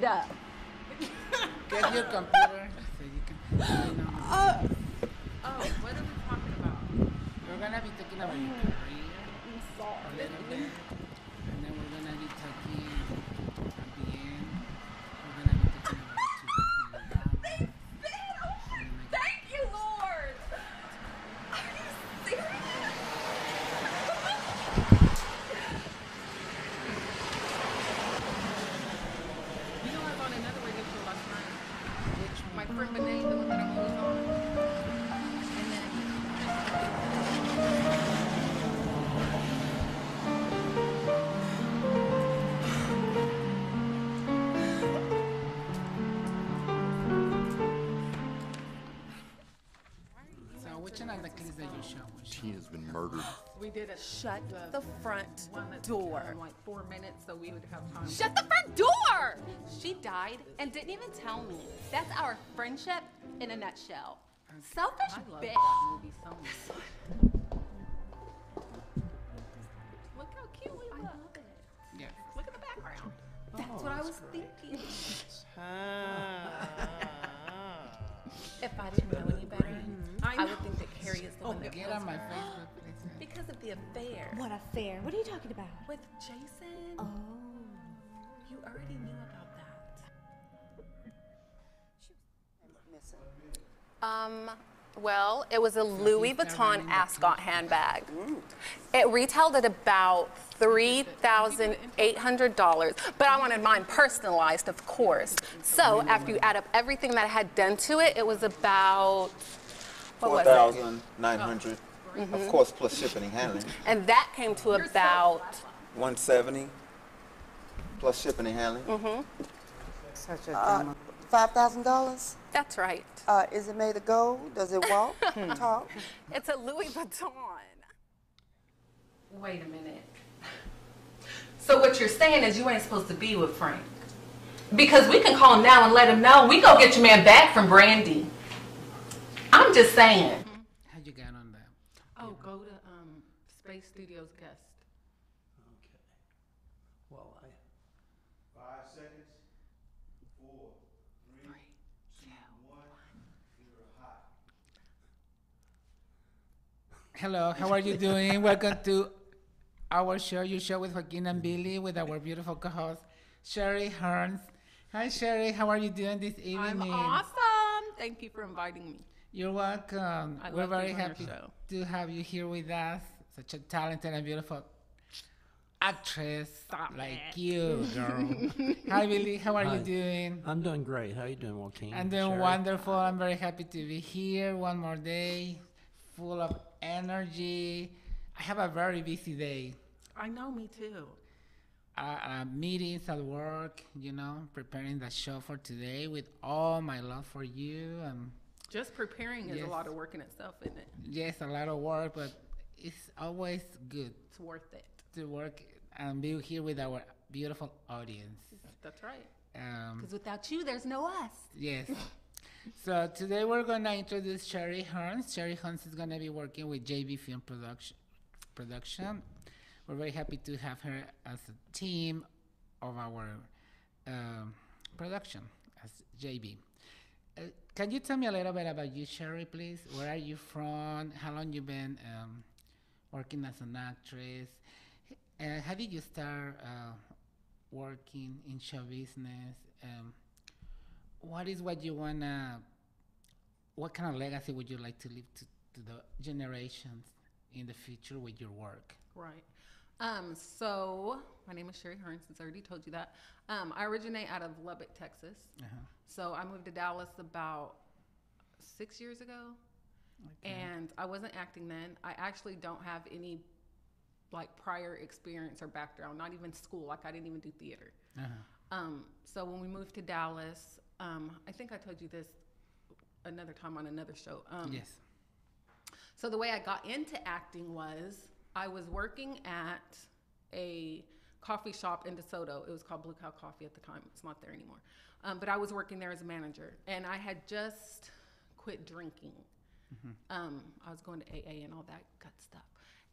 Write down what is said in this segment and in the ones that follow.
up. Get your computer so you can. Oh, what are we talking about? We're gonna be talking about your career a little bit, and then we're gonna be talking at the end. We're gonna be talking about your Thank you, Lord. Are you serious? You know, I was on another radio show last night. My friend Benet, the one that I'm always on. And then So which one of the clips that you show? She has been murdered. we did a Shut the front one that door. took, like 4 minutes, so we would have time. Shut the front door! She died and didn't even tell me. That's our friendship in a nutshell. Selfish I love bitch. that movie so much. Look how cute we look. Yes. Look at the background. That's what I was thinking. If I didn't know any better, I would think that Carrie is the one that Get kills on my her. Facebook, please. Because of the affair What affair? What are you talking about? with Jason. Oh. You already knew about that. Well, it was a Louis Vuitton ascot handbag. It retailed at about $3,800, but I wanted mine personalized, of course. So after you add up everything that I had done to it, it was about, what was it? 4,900. Of course, plus shipping and handling. And that came to about, 170 plus shipping and handling. Such a drama. $5,000? that's right. Is it made of gold? Does it walk, talk? It's a Louis Vuitton. Wait a minute. So what you're saying is you ain't supposed to be with Frank. Because we can call him now and let him know. We go get your man back from Brandy. I'm just saying. How you got on that? Oh, go to Space Studios guest. Okay. Well, 5 seconds. 4, 3, 2, 1. You're hot. Hello, how are you doing? Welcome to our show, your show with Joaquin and Billy, with our beautiful co-host, Sherry Hearns. Hi, Sherry. How are you doing this evening? I'm awesome. Thank you for inviting me. You're welcome. I We're love very being on your happy show. to have you here with us. Such a talented and beautiful actress like you, girl. Hi, Billy. How are Hi. you doing? I'm doing great. How you doing, Joaquin? I'm doing Sherry? wonderful. I'm very happy to be here one more day, full of energy. I have a very busy day. I know, me too. Meetings at work, preparing the show for today with all my love for you. Just preparing is Yes. a lot of work in itself, isn't it? Yes, a lot of work, but it's always good It's worth it. to work and be here with our beautiful audience. That's right. Because without you, there's no us. Yes. So today we're gonna introduce Sherry Hearns. Sherry Hearns is gonna be working with JB Film Production. We're very happy to have her as a team of our production as JB. Can you tell me a little bit about you, Sherry, please? Where are you from? How long you been working as an actress? How did you start working in show business? What is what you wanna? What kind of legacy would you like to leave to the generations in the future with your work? Right. So my name is Sherry Hearns, since I already told you that. I originate out of Lubbock, Texas. So I moved to Dallas about 6 years ago. And I wasn't acting then. I actually don't have any prior experience or background, not even school. I didn't even do theater. So when we moved to Dallas, I think I told you this another time on another show. Yes. So the way I got into acting was I was working at a coffee shop in DeSoto. It was called Blue Cow Coffee at the time. It's not there anymore. But I was working there as a manager, and I had just quit drinking. I was going to AA and all that good stuff.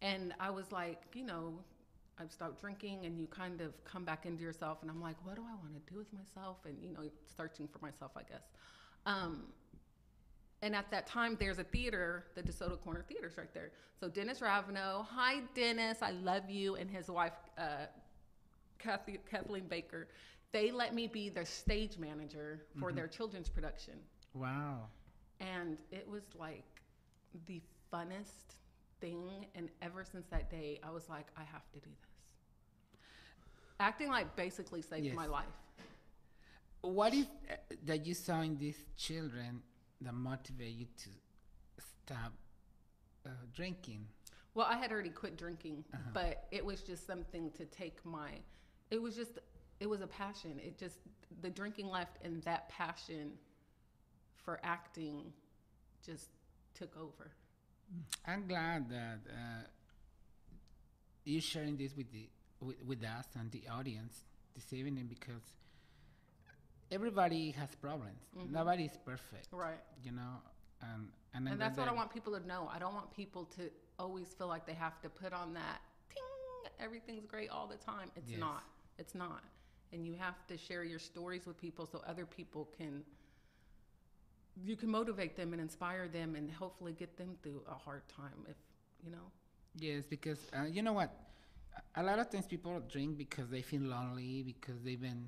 And I was like, I've stopped drinking, and you kind of come back into yourself, and I'm like, what do I want to do with myself? And, you know, searching for myself, I guess. And at that time, there's a theater, the DeSoto Corner Theater's right there. So Dennis Ravino, hi Dennis, I love you, and his wife, Kathleen Baker, they let me be their stage manager for their children's production. Wow. And it was like the funnest thing. And ever since that day, I was like, I have to do this. Acting like basically saved my life. What is that you saw in these children that motivate you to stop drinking? Well, I had already quit drinking, but it was just something to take it was a passion. The drinking left, and that passion for acting just took over. I'm glad that you're sharing this with us and the audience this evening, because everybody has problems. Nobody's perfect. Right. You know, and that's what I want people to know. I don't want people to always feel like they have to put on that ting, everything's great all the time. It's not. It's not. And you have to share your stories with people so other people you can motivate them and inspire them and hopefully get them through a hard time, if you know. Yes, because you know what? A lot of times people drink because they feel lonely, because they've been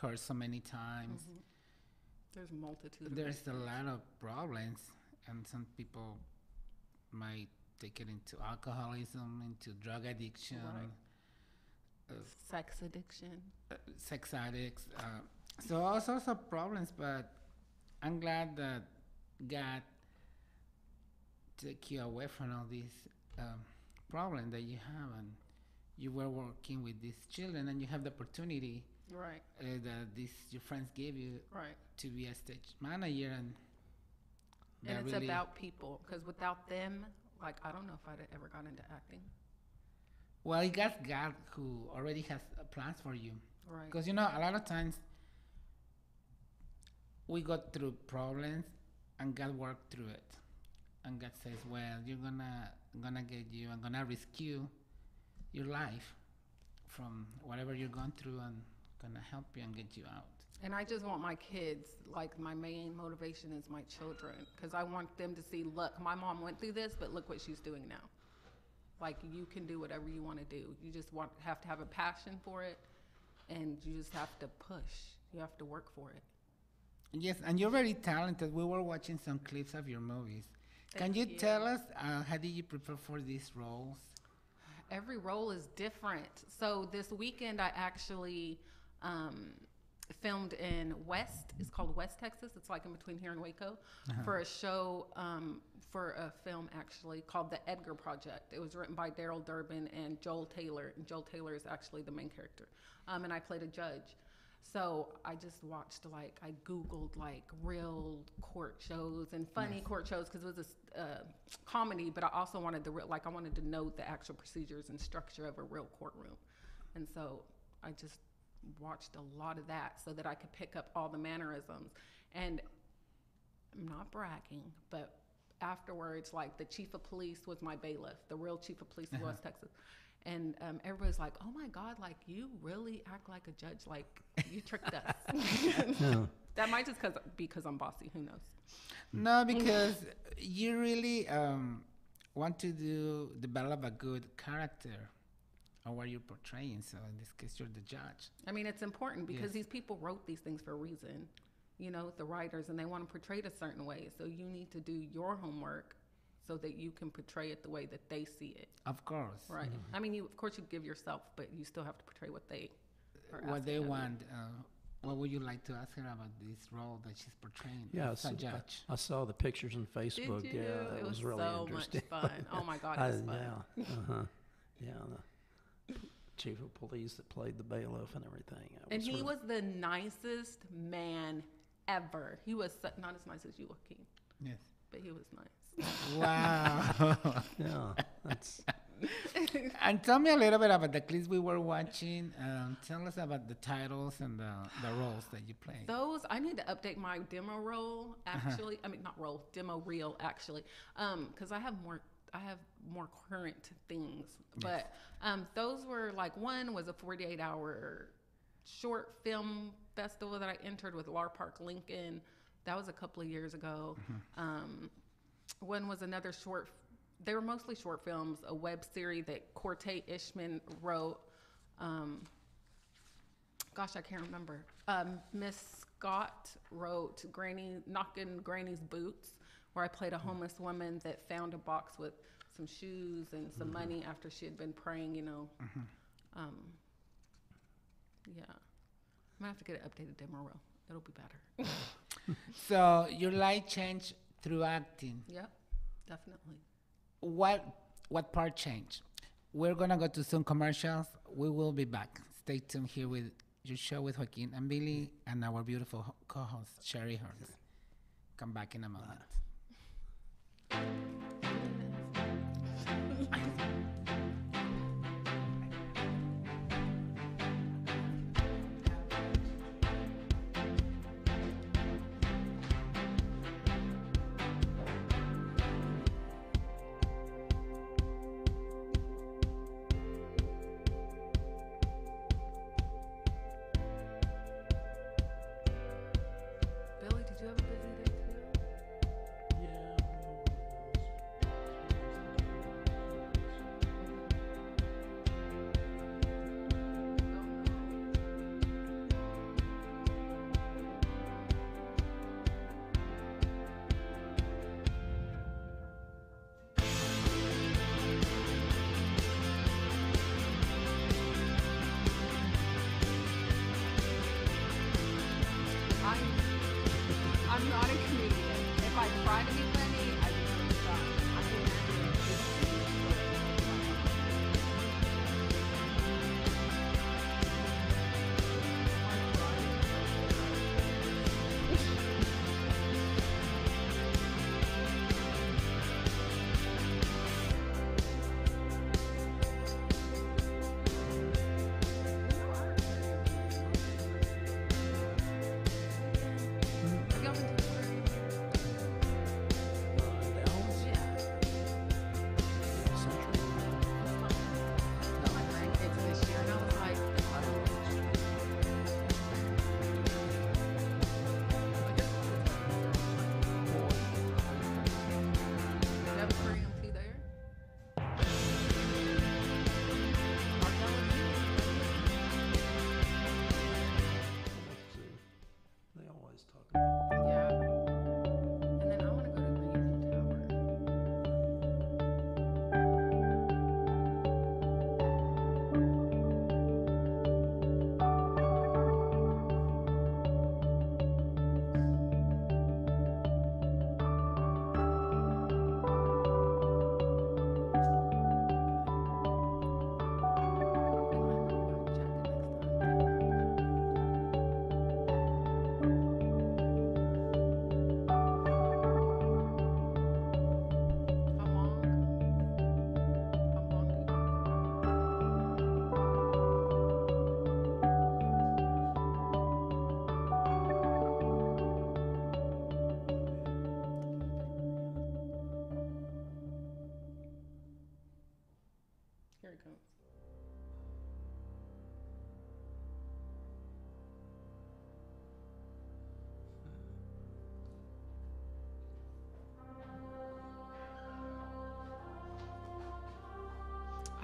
hurt so many times. There's a multitude. There's a lot of problems, and some people might take it into alcoholism, into drug addiction, sex addiction, sex addicts. So all sorts of problems, but I'm glad that God took you away from all these problems that you have, and you were working with these children, and you have the opportunity that your friends gave you to be a stage manager, and it's really about people, because without them, like, I don't know if I'd ever got into acting. Well, it got God who already has plans for you. Right. Because, you know, a lot of times we go through problems and God worked through it. And God says, well, I'm gonna get you, I'm gonna rescue your life from whatever you're going through, and gonna help you and get you out. And I just want my kids, like, my main motivation is my children, because I want them to see, look, my mom went through this, but look what she's doing now. Like, you can do whatever you want to do. You just have to have a passion for it, and you just have to push. You have to work for it. Yes, and you're very talented. We were watching some clips of your movies. Can you tell us how did you prepare for these roles? Every role is different. So this weekend I actually filmed in it's called West Texas. It's like in between here and Waco, for a show, for a film actually called The Edgar Project. It was written by Daryl Durbin and Joel Taylor. And Joel Taylor is actually the main character. And I played a judge. So I just watched, like, I Googled, like, real court shows and funny court shows, because it was a comedy, but I also wanted I wanted to know the actual procedures and structure of a real courtroom. And so I just watched a lot of that so that I could pick up all the mannerisms. And I'm not bragging, but afterwards, like, the chief of police was my bailiff, the real chief of police of West Texas. And everybody's like, oh my God, like, you really act like a judge, like, you tricked us. That might just because I'm bossy, who knows? No, because you really want to develop a good character of what you're portraying. So in this case, you're the judge. I mean, it's important because these people wrote these things for a reason, you know, the writers, and they want to portray it a certain way. So you need to do your homework so that you can portray it the way that they see it. Of course. Right. I mean, of course you give yourself, but you still have to portray what they want. What would you like to ask her about this role that she's portraying as a judge? I saw the pictures on Facebook. Did you? Yeah, it was really so interesting. much fun. Oh my God, it was fun. Yeah, the chief of police that played the bailiff and everything. And he was the nicest man ever. He was not as nice as you, Joaquin. Yes. But he was nice. Wow. Yeah, that's. And tell me a little bit about the clips we were watching. Tell us about the titles and the roles that you played. Those, I need to update my demo role, actually. I mean, not role, demo reel, actually. Because I have more. I have more current things. But those were like, one was a 48-hour short film festival that I entered with Lar Park Lincoln. That was a couple of years ago. One was another they were mostly short films, a web series that Corte Ishman wrote. Gosh, I can't remember. Miss Scott wrote Knocking Granny's Boots, where I played a homeless woman that found a box with some shoes and some money after she had been praying, you know. Yeah. I'm going to have to get an updated demo reel. It'll be better. So your life changed through acting. Yep, definitely. What part changed? We're gonna go to some commercials. We will be back. Stay tuned here with your show with Joaquin and Billy and our beautiful co-host Sherry Hearns. Come back in a moment. Billy, did you have a busy day too? I'm not a comedian. If I try to be funny, I just stop. I can't Here it comes.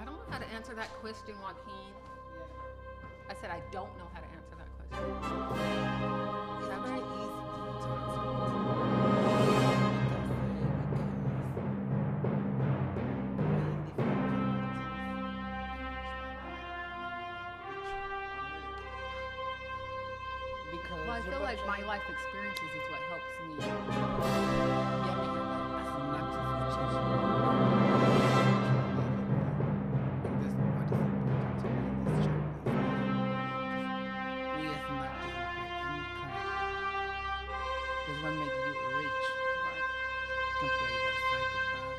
I don't know how to answer that question, Joaquin. I said I don't know how to answer that question. It's very easy because Well, I feel like my life experiences is what helps me. yeah, but you're not as much as the church. And that's what is important to me in this church. We as not doing any kind. That's what makes you rich. Right. You can play that psychopath.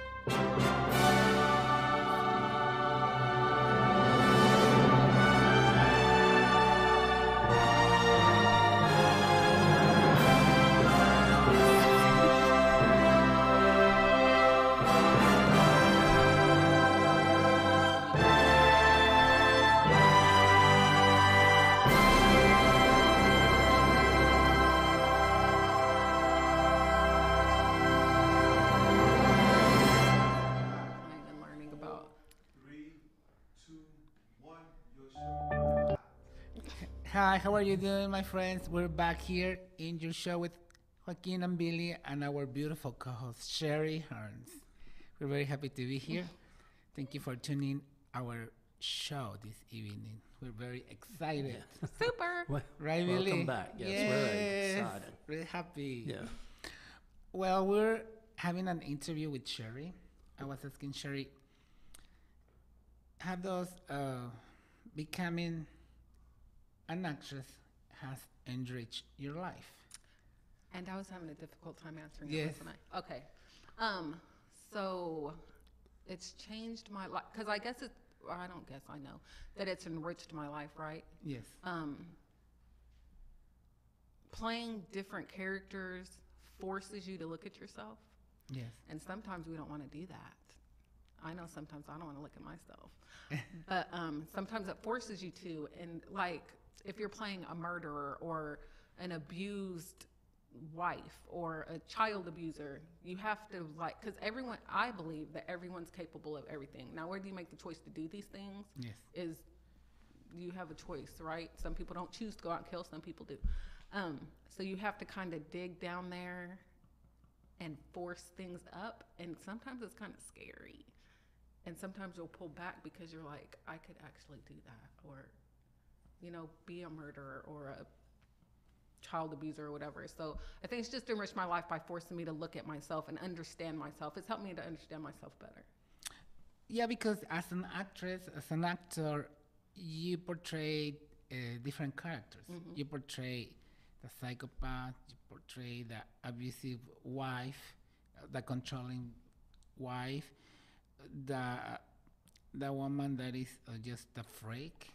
Hi, how are you doing, my friends? We're back here in your show with Joaquin and Billy and our beautiful co-host, Sherry Hearns. We're very happy to be here. Thank you for tuning our show this evening. We're very excited. Super. Right, Billy? Welcome back. Yes, very excited. Very happy. Yeah. Well, we're having an interview with Sherry. I was asking Sherry, how does becoming an actress has enriched your life? And I was having a difficult time answering Yes. it, wasn't I? Okay. So it's changed my life because I guess it. Well, I don't guess. I know that it's enriched my life, right? Yes. Playing different characters forces you to look at yourself, Yes. and sometimes we don't want to do that. I know sometimes I don't want to look at myself, but sometimes it forces you to. And like if you're playing a murderer or an abused wife or a child abuser, you have to because everyone, I believe that everyone's capable of everything. Now, where do you make the choice to do these things? Yes. Is you have a choice, right? Some people don't choose to go out and kill, some people do. So you have to kind of dig down there and force things up, and sometimes it's kind of scary. And sometimes you'll pull back because you're like, I could actually do that, or, be a murderer or a child abuser or whatever. So I think it's just enriched my life by forcing me to look at myself and understand myself. It's helped me to understand myself better. Yeah, because as an actress, as an actor, you portray different characters. Mm-hmm. You portray the psychopath, you portray the abusive wife, the controlling wife, the woman that is just a freak.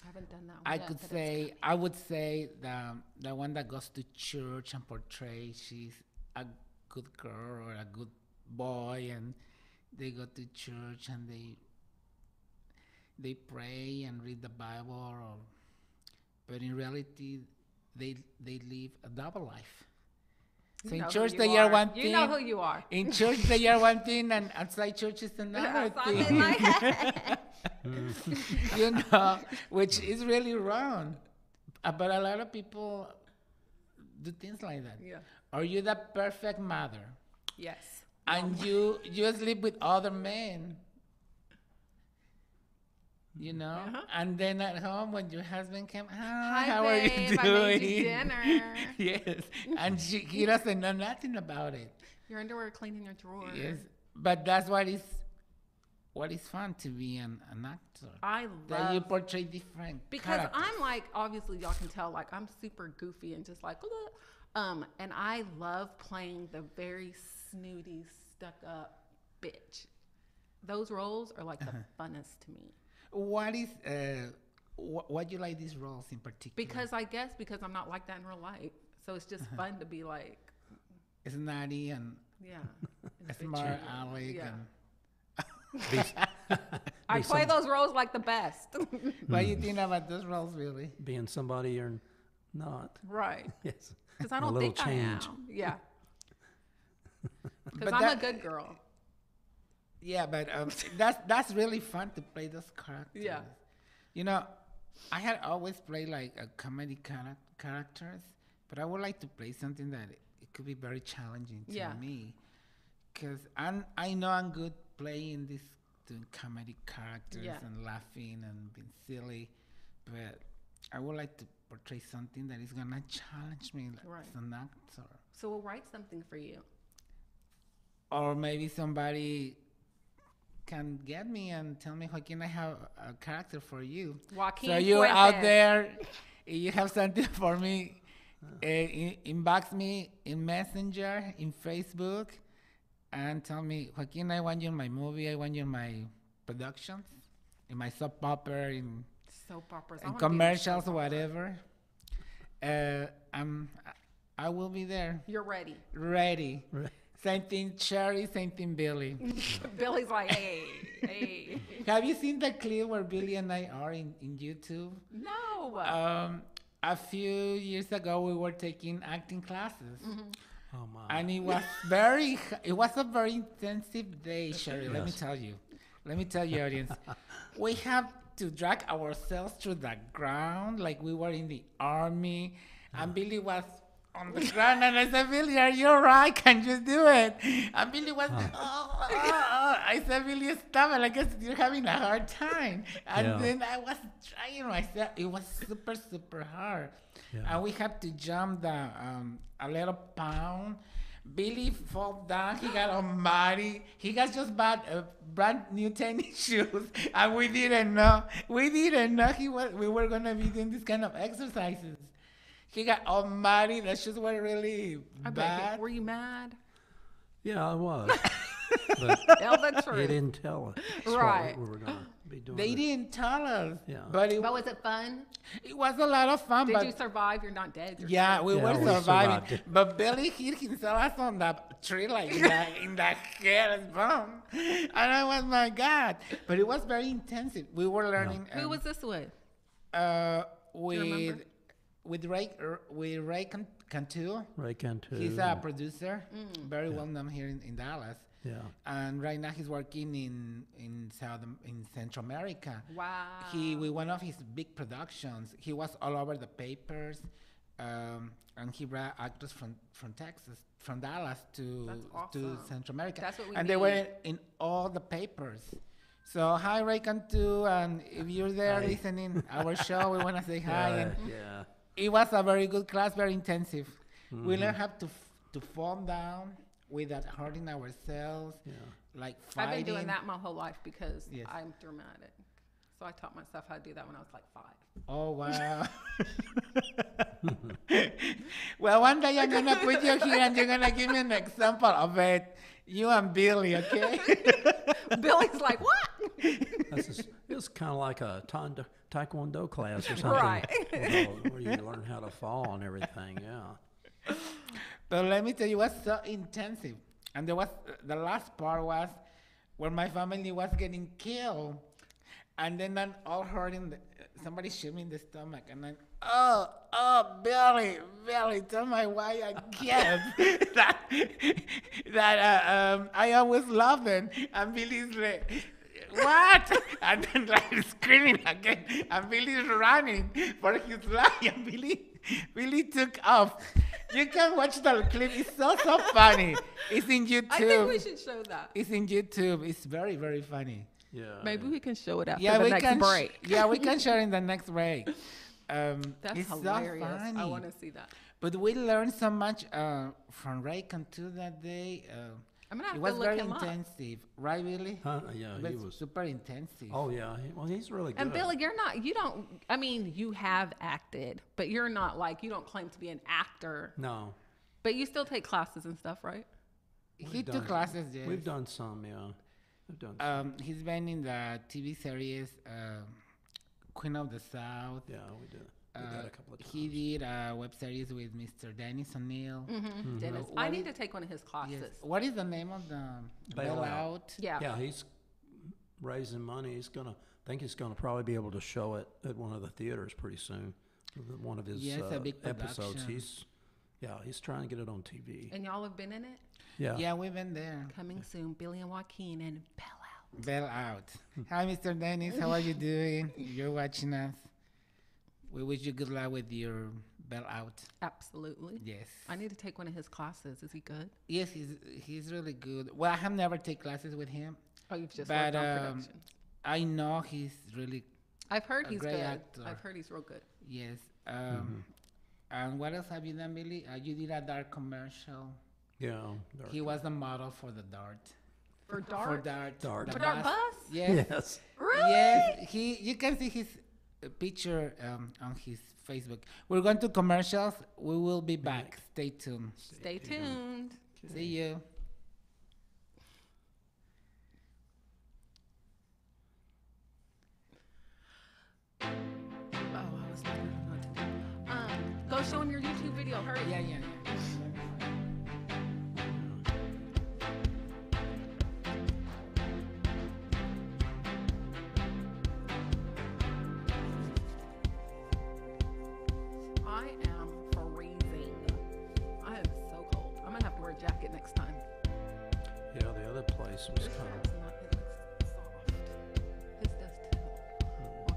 I haven't done that one I yet, could but say, I would say the one that goes to church and portrays she's a good girl or a good boy, and they go to church and they pray and read the Bible, but in reality, they live a double life. So in church they are one thing. You know who you are. In church they are one thing, and outside church is another thing. Which is really wrong. But a lot of people do things like that. Yeah. Are you the perfect mother? Yes. And you sleep with other men, and then at home when your husband comes, Hi, how babe, are you doing? I made you dinner. Yes, and he doesn't know nothing about it. Your underwear cleaning your drawer. Yes, but that's what is fun to be an actor. I that you love portray different because characters. I'm like, obviously y'all can tell, like I'm super goofy and just like, and I love playing the very snooty, stuck up bitch. Those roles are like the funnest to me. What is why do you like these roles in particular? Because I'm not like that in real life, so it's just fun to be like, snotty and yeah, smart aleck. Yeah. And I play those roles like the best. what do you think about those roles, really? Being somebody you're not. Right. Yes. Because I A don't little think change. I am. Yeah. Because But I'm that- a good girl. Yeah, but that's really fun to play those characters. Yeah. I had always played like a comedy characters, but I would like to play something that it could be very challenging to me, because I know I'm good playing doing comedy characters and laughing and being silly, but I would like to portray something that is gonna challenge me as an actor. So we'll write something for you. Or maybe somebody can get me and tell me, Joaquin, I have a character for you. Joaquin so you Fuentes. out there, if you have something for me, inbox me in Messenger, in Facebook, and tell me, Joaquin, I want you in my movie, I want you in my productions, in my soap opera, in Soap operas. in commercials, whatever. I will be there. You're ready. Ready. Same thing, Sherry. Same thing, Billy. Billy's like, hey. Have you seen the clip where Billy and I are in YouTube? No. A few years ago, we were taking acting classes. Mm-hmm. Oh my. And it was a very intensive day, Sherry. Let me tell you, audience. We have to drag ourselves through the ground like we were in the army. And Billy was on the ground, and I said, Billy, are you all right? Can you do it? And Billy was, I said, Billy, stop it. I guess you're having a hard time. And then I was trying myself. It was super, super hard. Yeah. And we had to jump the a little pound. Billy fell down. He got all muddy. He got just bought brand new tennis shoes, and we didn't know. We were gonna be doing this kind of exercises. He got all muddy. The shoes were really bad. Were you mad? Yeah, I was. But Tell the truth. they didn't tell us. Right. We were going to be doing. They didn't tell us. Yeah. But was it fun? It was a lot of fun. Did you survive? You're not dead. Yeah, we were surviving. survived. But Billy hit himself on the tree, like in the head and bum. And I was, my God. But it was very intensive. We were learning. Who was this with? With Ray Cantu. Ray Cantu. He's a producer, very well known here in Dallas. Yeah. And right now he's working in Central America. Wow. With one of his big productions, he was all over the papers, and he brought actors from Texas, from Dallas to Central America. That's what we and need. they were in all the papers. So hi Ray Cantu, and if you're there listening our show, we want to say hi. And it was a very good class, very intensive. We learned how to fall down without hurting ourselves, like fighting. I've been doing that my whole life because I'm dramatic. So I taught myself how to do that when I was like 5. Oh, wow. Well, one day I'm going to put you here and you're going to give me an example of it. You and Billy, okay? Billy's like, what? It's kind of like a taekwondo class or something. Right. Where you learn how to fall and everything, yeah. But let me tell you, it was so intensive. And the last part was where my family was getting killed. And then I'm all hurting. Somebody shoot me in the stomach. And I'm, Billy, tell my wife again that I always love them. And Billy's like, what? And then like screaming again. And Billy's running for his life. And Billy took off. You can watch the clip. It's so funny. It's in YouTube. I think we should show that. It's in YouTube. It's very, very funny. Yeah. Maybe we can show it after Yeah, the we next can. break. We can share in the next break. That's it's hilarious. So funny. I want to see that. But we learned so much from Ray Cantu that day. I'm gonna have it to was look very him up. intensive, right, Billy? Yeah, It was super intensive. Oh, yeah. He's really good. And Billy, you have acted, but you're not you don't claim to be an actor. No. But you still take classes and stuff, right? He took classes, yes. We've done some, yeah. We've done some. He's been in the TV series Queen of the South. Yeah, we did. We did a couple of times. He did a web series with Mr. Dennis O'Neill. Dennis. I need to take one of his classes. Yes. What is the name of the bailout? Yeah. Yeah, he's raising money. I think he's gonna probably be able to show it at one of the theaters pretty soon. One of his a big episodes. production. He's trying to get it on TV. And y'all have been in it? Yeah. Yeah, we've been there. Coming soon, Billy and Joaquin and Bell Out. Bell out. Hi, Mr. Dennis. How are you doing? You're watching us. We wish you good luck with your bell out. Absolutely. Yes. I need to take one of his classes. Is he good? Yes, he's really good. Well, I have never taken classes with him. Oh, you've just But worked on productions. I know he's really I've heard he's great good. actor. I've heard he's real good. yes. And what else have you done, Billy? You did a Dart commercial. Yeah. He was the model for the Dart. For Dart? For Dart. Dart. the For Dart Bus? Yes. Yes. Really? Yes. You can see his picture on his Facebook. We're going to commercials. We will be back. Stay tuned. Stay tuned. See you. Oh, I was looking for what to do. Go show him your YouTube video. Hurry. Yeah. I am freezing. I am so cold. I'm gonna have to wear a jacket next time. Yeah, the other place was kind of. It's not, it looks soft. His does too.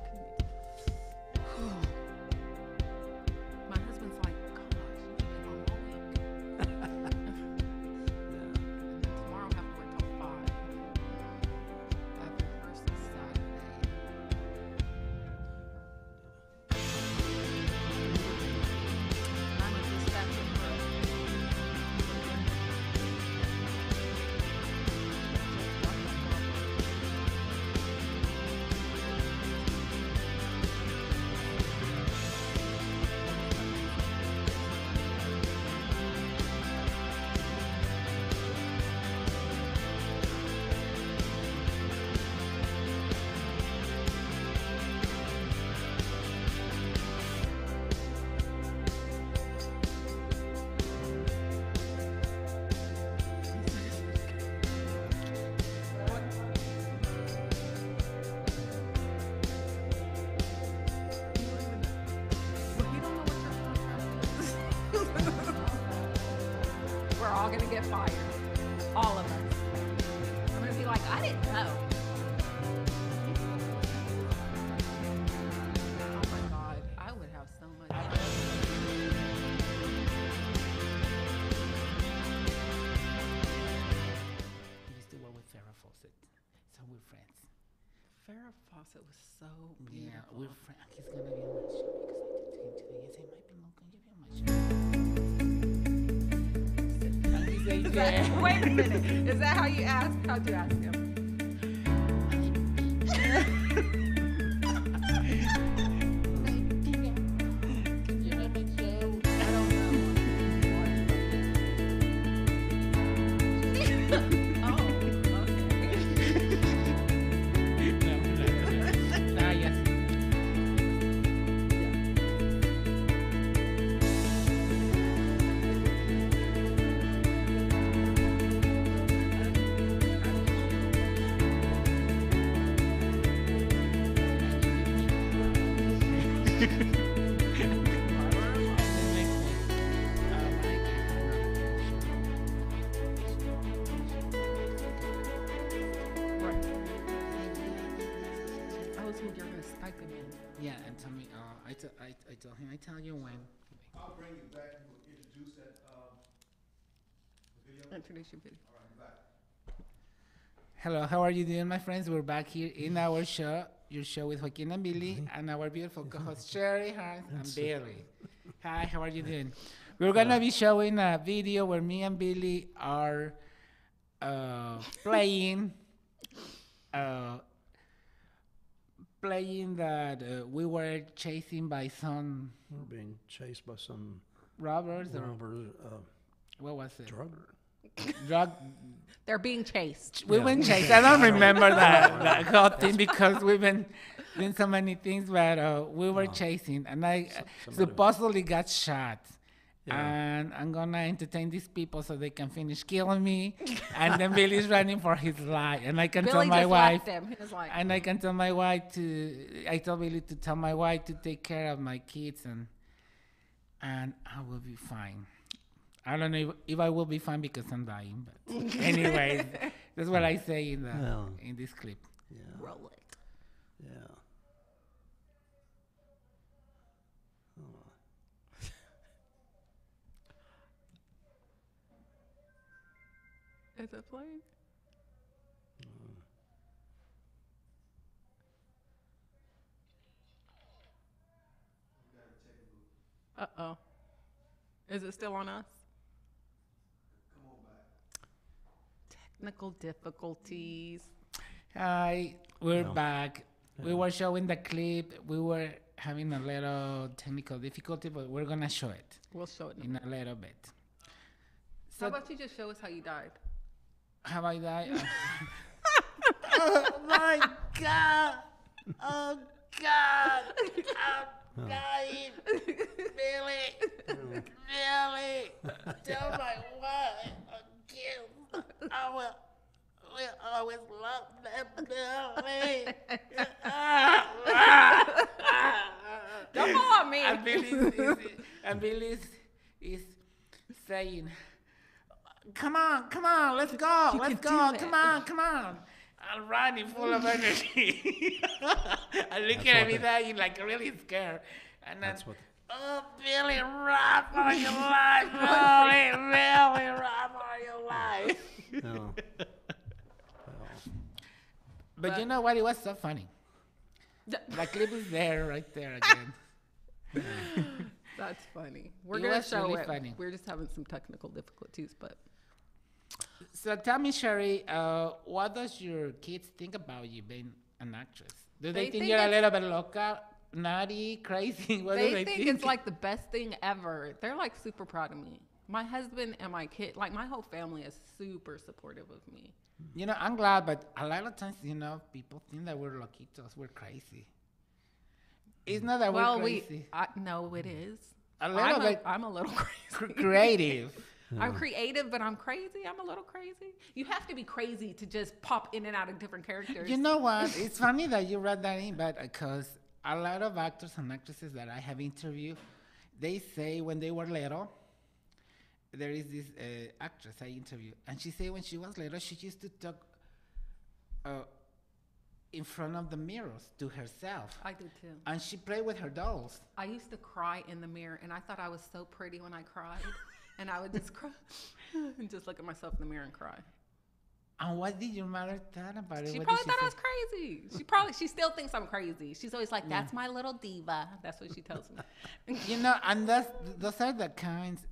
get fired. All of us. I'm gonna be like, I didn't know. Oh my God, I would have so much fun. He used to work with Farrah Fawcett, so we're friends. Farrah Fawcett was so Yeah, beautiful. we're friends. He's gonna be on my show because I did to him today. Yes, I might be on my show. And he said, yeah. Wait a minute. Is that how you ask? How'd you ask him? Can you have my show? I don't know. Oh, okay. Ah, yes. I was hoping you were gonna Skype him in. Yeah, and tell me, I told him, I tell you when. I'll bring you back. You will introduce that video. Introduce your video. All right, I'm back. Hello, how are you doing, my friends? We're back here in our show, your show with Joaquin and Billy, and our beautiful co-host Sherry, Hans, and Billy. Hi, how are you doing? We're gonna be showing a video where me and Billy are playing that we were chasing by some We're being chased by some robbers or robbers, what was it? drug. They're being chased. We've been chased. I don't remember that whole thing because we've been doing so many things, but we were chasing, and I supposedly got shot. Yeah. And I'm gonna entertain these people so they can finish killing me. And then Billy's running for his life, and I can Billy tell my just wife. left him. He was like, And I can tell my wife to. I told Billy to tell my wife to take care of my kids, and I will be fine. I don't know if I will be fine because I'm dying, but anyways, that's what I say in in this clip. Yeah. roll it. Yeah. Is it playing? Uh-oh. Is it still on us? Technical difficulties. Hi, we're No. back. We were showing the clip. We were having a little technical difficulty, but we're gonna show it We'll show it. in a little bit. How So about you just show us how you died? have I died? Oh my God! Oh God! I'm dying, Billy. Billy, tell my wife again. I will always love them, Billy. Don't call me. And Billy is saying, come on, let's go, You let's can go, do it." come on. I'm running full of energy. I'm looking at me dying like really scared. And then, That's what. oh, Billy, run for your life, Billy, run for your life. No. But you know what? It was so funny. The clip is there, right there again. That's funny. We're It gonna was show really it. funny. We're just having some technical difficulties, but So tell me, Sherry, what does your kids think about you being an actress? Do they They think think you're a it's- little bit loca, naughty, crazy? What do they they think it's like the best thing ever. They're like super proud of me. My husband and my kid, like my whole family is super supportive of me. You know, I'm glad, but a lot of times, you know, people think that we're loquitos, we're crazy. It's not that Well, we're crazy. no, it is. A little bit I'm a little crazy. creative. I'm creative, but I'm crazy. I'm a little crazy. You have to be crazy to just pop in and out of different characters. You know what? It's funny that you read that in, but because a lot of actors and actresses that I have interviewed, they say when they were little, there is this actress I interviewed, and she said when she was little, she used to talk in front of the mirrors to herself. I did too. And she played with her dolls. I used to cry in the mirror, and I thought I was so pretty when I cried. And I would just cry and just look at myself in the mirror and cry. And what did your mother thought about it? She What probably did thought I say? was crazy. She still thinks I'm crazy. She's always like, "That's my little diva." That's what she tells me. You know, and those are the kinds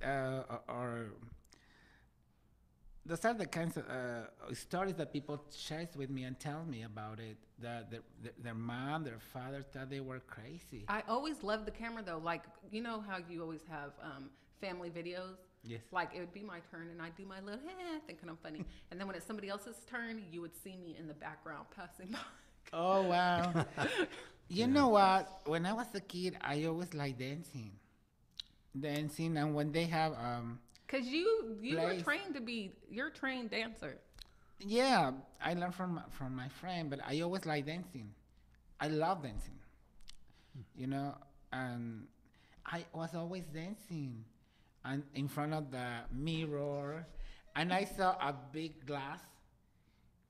those are the kinds of stories that people share with me and tell me about it. That their mom, their father thought they were crazy. I always loved the camera though. Like, you know how you always have family videos? Yes. Like, it would be my turn and I'd do my little, thinking I'm funny. And then when it's somebody else's turn, you would see me in the background passing by. Oh, wow. You know what? When I was a kid, I always liked dancing. And when they have... Because you were plays. trained to be, you're a trained dancer. Yeah, I learned from my friend, but I always like dancing. I love dancing, you know, and I was always dancing, and in front of the mirror, and I saw a big glass,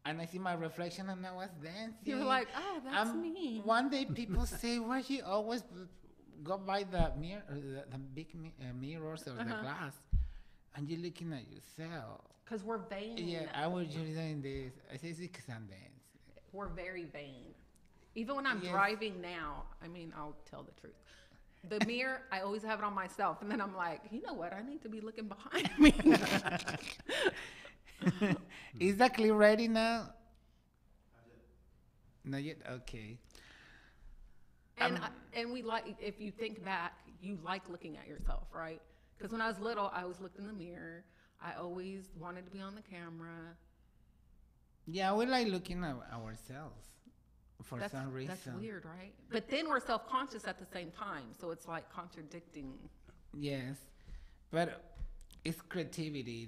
and I see my reflection, and I was dancing. You were like, oh, that's me. One day people say, why you always go by the mirror, the big mirrors or the glass, and you're looking at yourself. Because we're vain. Yeah, I was just doing this. I say it's because I'm dancing. We're very vain. Even when I'm Yes. driving now, I mean, I'll tell the truth. The mirror, I always have it on myself. And then I'm like, you know what? I need to be looking behind me. Is that clip ready now? Not yet? Okay. And we like, if you think back, you like looking at yourself, right? Because when I was little, I always looked in the mirror. I always wanted to be on the camera. Yeah, we like looking at ourselves for some reason. That's weird, right? But then we're self-conscious at the same time. So it's like contradicting. Yes. But it's creativity.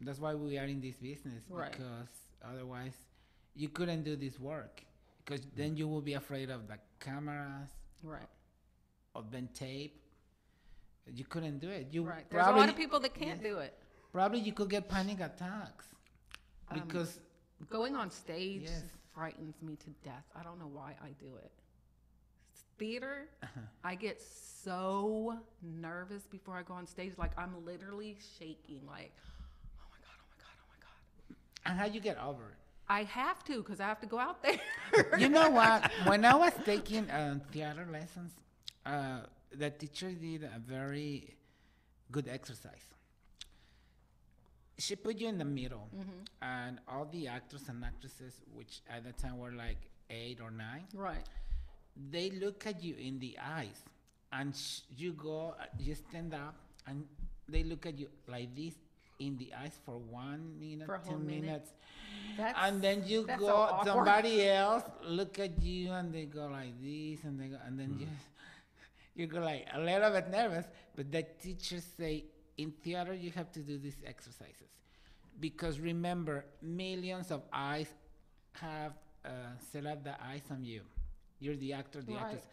That's why we are in this business. Right. Because otherwise you couldn't do this work. Because then you will be afraid of the cameras, Right. of the tape. You couldn't do it. Right. There's a lot of people that can't do it. Probably you could get panic attacks because Going on stage Yes. frightens me to death. I don't know why I do it. Theater, I get so nervous before I go on stage. Like, I'm literally shaking. Like, oh my God, oh my God, oh my God. and how you get over it. I have to, because I have to go out there. You know what? When I was taking theater lessons, the teacher did a very good exercise. She put you in the middle, and all the actors and actresses, which at the time were like 8 or 9, Right. they look at you in the eyes, and you stand up, and they look at you like this in the eyes for 1 minute, For a 2 whole minute. minutes. That's, And then that's so go, awkward. somebody else look at you and they go like this, and they go, and then you go like a little bit nervous. But the teachers say in theater you have to do these exercises because remember, millions of eyes have set up the eyes on you. You're the actor, the Right. actress,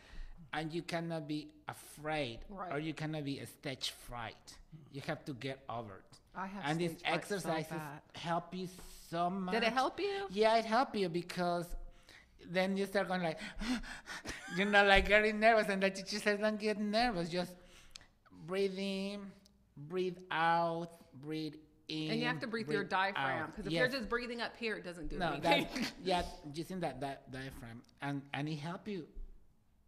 and you cannot be afraid or Right. you cannot be a stage fright. You have to get over it. I have And these stage fright so exercises bad. help you so much. Did it help you? Yeah, it helped you because then you start going like, like getting nervous. And the teacher says, don't get nervous. Just breathe in, breathe out, breathe in. And you have to breathe through your diaphragm. Because if Yes. you're just breathing up here, it doesn't do No, anything. using that diaphragm. And it helped you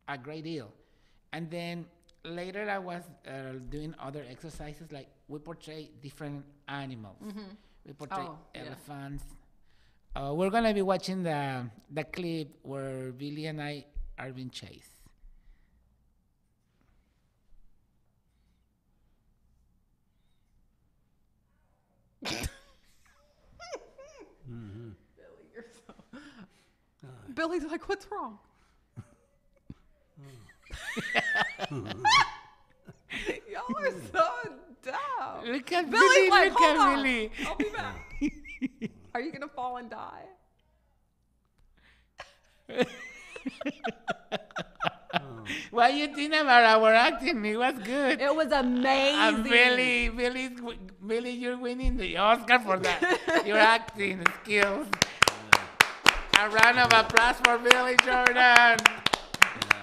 a great deal. And then later I was doing other exercises, like we portray different animals. We portray Oh, yeah. elephants. We're gonna be watching the clip where Billy and I are being chased. Billy, you're so... Billy's like, what's wrong? Y'all are so dumb. Look at Billy's Billy! like, Look hold at on. Billy! I'll be back. Are you gonna fall and die? What you think about our acting? It was good. It was amazing. And Billy's Billy, you're winning the Oscar for that. Your acting skills. A round of applause for Billy Jordan,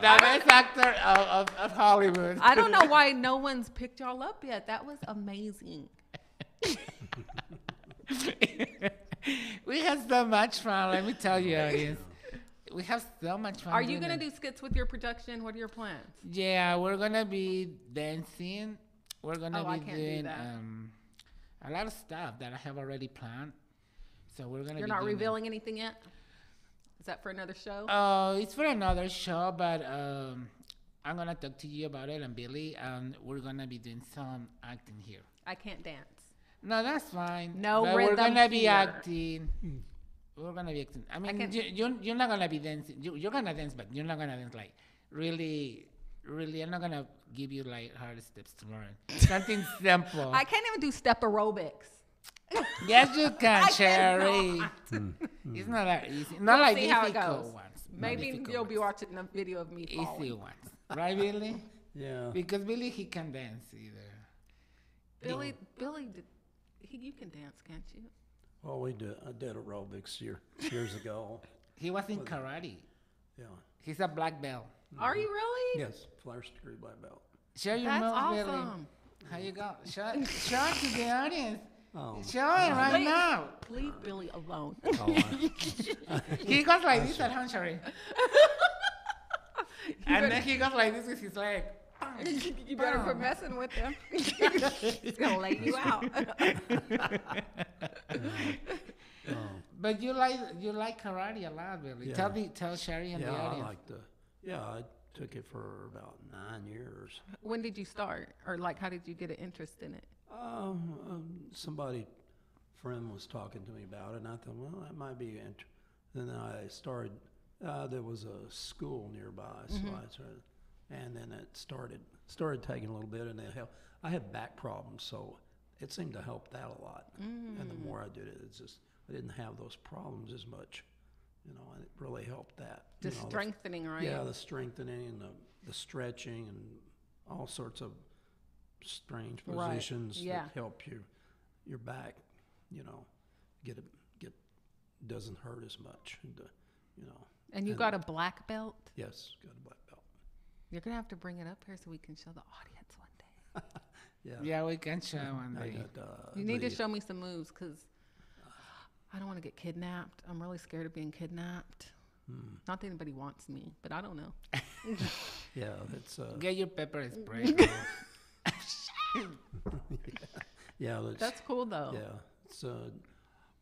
the best actor of Hollywood. I don't know why no one's picked y'all up yet. That was amazing. We had so much fun. Let me tell you, audience. We have so much fun. Are you doing going to it. do skits with your production? What are your plans? Yeah, we're gonna be dancing. We're gonna I be can't do doing that. a lot of stuff that I have already planned. So we're gonna. You're be not doing revealing anything yet? Is that for another show? It's for another show, but I'm gonna talk to you about it and Billy, and we're gonna be doing some acting here. I can't dance. No, that's fine. No but we're rhythm gonna be here. acting. We're gonna be acting. I mean, can't- you're not gonna be dancing. You're gonna dance, but you're not gonna dance like really. I'm not gonna give you like hard steps to learn. Something simple. I can't even do step aerobics. Yes, you can, I Sherry. cannot. It's not that easy. Not like See how it difficult goes. ones. not Maybe difficult you'll be ones. watching a video of me Easy falling. ones, right, Billy? Yeah. Because Billy, he can dance either. Billy, you can dance, can't you? Well, I did aerobics years ago. He was in karate. Yeah. He's a black belt. Are you really? Yes, first degree black belt. Share your That's moves, Billy. awesome. How you go? Show it to the audience. Oh. Show it right Wait. now. Leave Billy alone. He goes like this at home, Sherry. And then he goes like this with his leg. You better quit messing with him. He's gonna lay you out. But you like karate a lot, Billy. Yeah. Tell Sherry and Yeah, the I audience. like I took it for about 9 years. When did you start, or like, how did you get an interest in it? Somebody, friend was talking to me about it, and I thought, well, that might be interesting. Then I started, there was a school nearby, so I started, and then it started taking a little bit, and it helped. I had back problems, so it seemed to help that a lot. And the more I did it, it's just, I didn't have those problems as much, and it really helped that. The You know, strengthening, right? Yeah, the strengthening and the stretching and all sorts of strange Right, positions yeah. that help your back, get doesn't hurt as much, And you got a black belt? Yes, got a black belt. You're gonna have to bring it up here so we can show the audience one day. Yeah, Yeah, we can show one I day. got, You need to show me some moves, because I don't want to get kidnapped. I'm really scared of being kidnapped. Not that anybody wants me, but I don't know. Yeah, it's Get your pepper spray. yeah, That's cool though. yeah, it's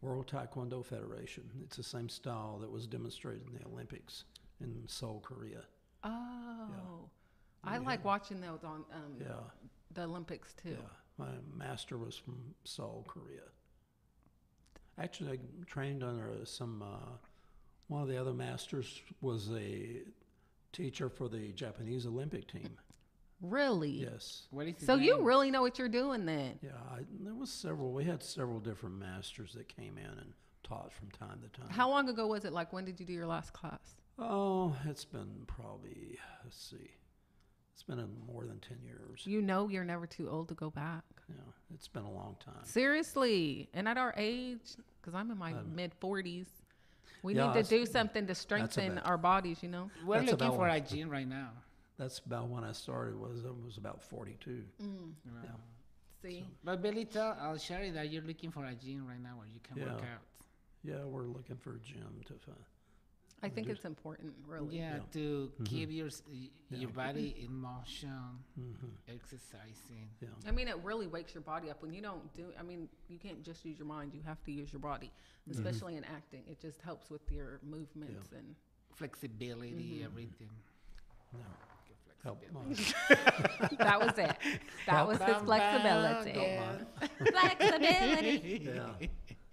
World Taekwondo Federation. It's the same style that was demonstrated in the Olympics in Seoul, Korea. Oh, I like watching those on Yeah, the Olympics too. yeah. My master was from Seoul, Korea. Actually, I trained under some. One of the other masters was a teacher for the Japanese Olympic team. Really? Yes. What is his So you name? really know what you're doing then? Yeah, there was several. We had several different masters that came in and taught from time to time. How long ago was it? Like, when did you do your last class? Oh, it's been probably, let's see, it's been more than 10 years. You know you're never too old to go back. Yeah, it's been a long time. Seriously. And at our age, because I'm in my mid 40s, we Yeah, need to that's- do something to strengthen about- our bodies, you know? We're That's looking about for one. a gym right now. That's about when I started. I was about 42. Yeah. See? But Billy, tell Sherry that you're looking for a gym right now where you can work Yeah. out. Yeah, we're looking for a gym to find. I think it's important, really. Yeah, Yeah. to keep your Yeah. body in motion, exercising. Yeah. I mean, it really wakes your body up when you don't do. I mean, you can't just use your mind; you have to use your body, especially in acting. It just helps with your movements and. Flexibility, everything. Yeah. Good Help flexibility. That was it. That was his flexibility. Yeah. Flexibility.